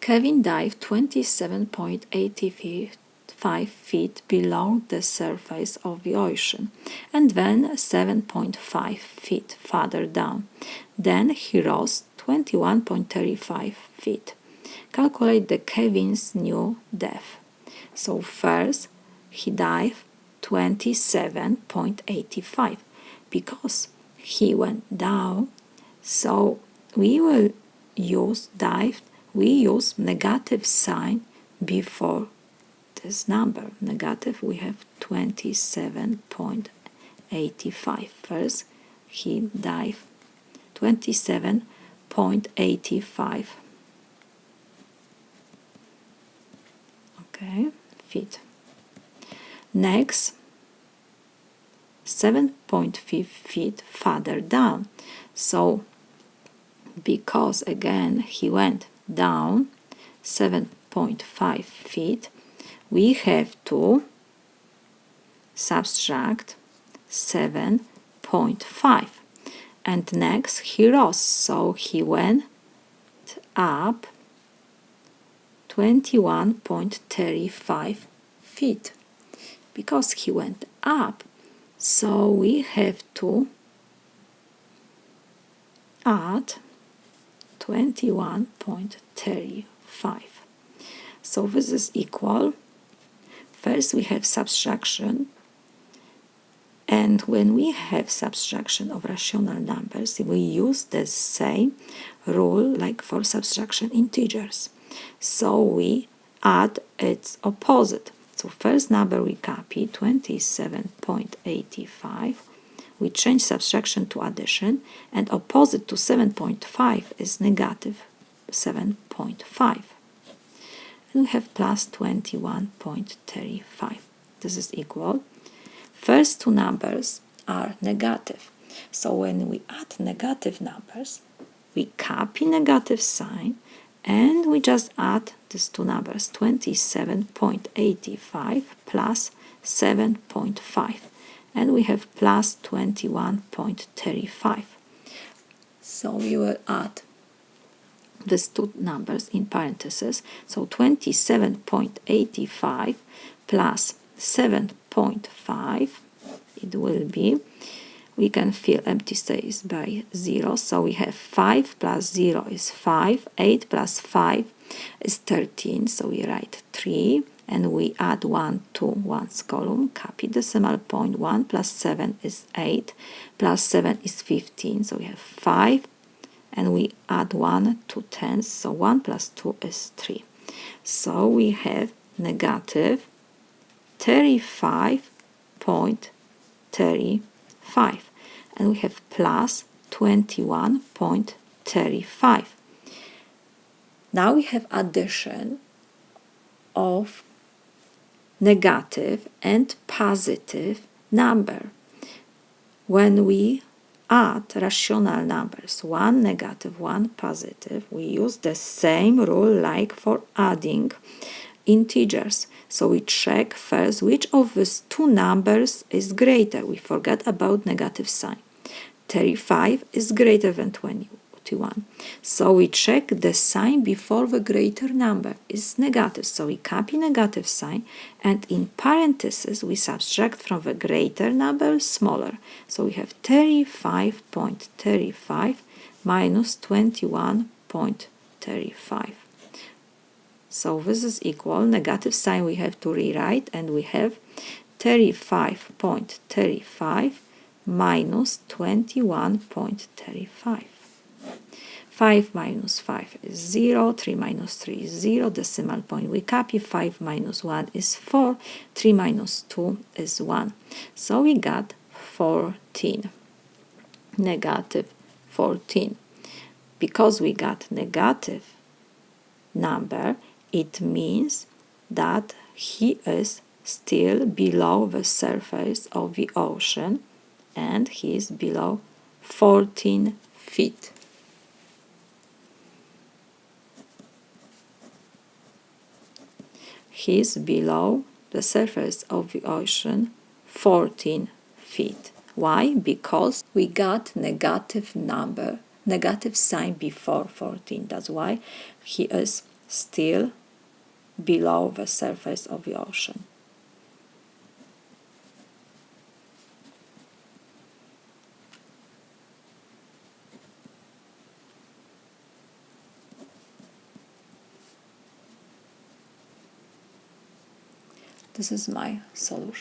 Kevin dived 27.85 feet below the surface of the ocean and then 7.5 feet farther down. Then he rose 21.35 feet. Calculate the Kevin's new depth. So first he dived 27.85 because he went down. So we will use dive. We use negative sign before this number. Negative, we have 27.85. First, he dived 27.85. Okay, feet. Next, 7.5 feet farther down. So, because again he went down 7.5 feet, we have to subtract 7.5. And next he rose, so he went up 21.35 feet. Because he went up, so we have to add 21.35. So this is equal. First we have subtraction, and when we have subtraction of rational numbers, we use the same rule like for subtraction integers. So we add its opposite. So first number we copy 27.85. We change subtraction to addition, and opposite to 7.5 is negative 7.5. And we have plus 21.35. This is equal. First two numbers are negative. So when we add negative numbers, we copy negative sign, and we just add these two numbers, 27.85 plus 7.5. And we have plus 21.35. So we will add these two numbers in parentheses. So 27.85 plus 7.5, it will be, we can fill empty space by 0. So we have 5 plus 0 is 5, 8 plus 5 is 13. So we write 3. And we add 1 to one's column, copy decimal point, 1 plus 7 is 8, plus 7 is 15, so we have 5, and we add 1 to tens, so 1 plus 2 is 3. So we have negative 35.35, and we have plus 21.35. Now we have addition of negative and positive number. When we add rational numbers, one negative, one positive, we use the same rule like for adding integers. So we check first which of these two numbers is greater. We forget about negative sign. 35 is greater than 21. So we check the sign before the greater number is negative. So we copy negative sign, and in parentheses we subtract from the greater number smaller. So we have 35.35 minus 21.35. So this is equal. Negative sign we have to rewrite, and we have 35.35 minus 21.35. 5 minus 5 is 0, 3 minus 3 is 0, decimal point we copy, 5 minus 1 is 4, 3 minus 2 is 1. So we got 14, negative 14. Because we got negative number, it means that he is still below the surface of the ocean, and he is below 14 feet. He is below the surface of the ocean 14 feet. Why? Because we got negative number, negative sign before 14. That's why he is still below the surface of the ocean. This is my solution.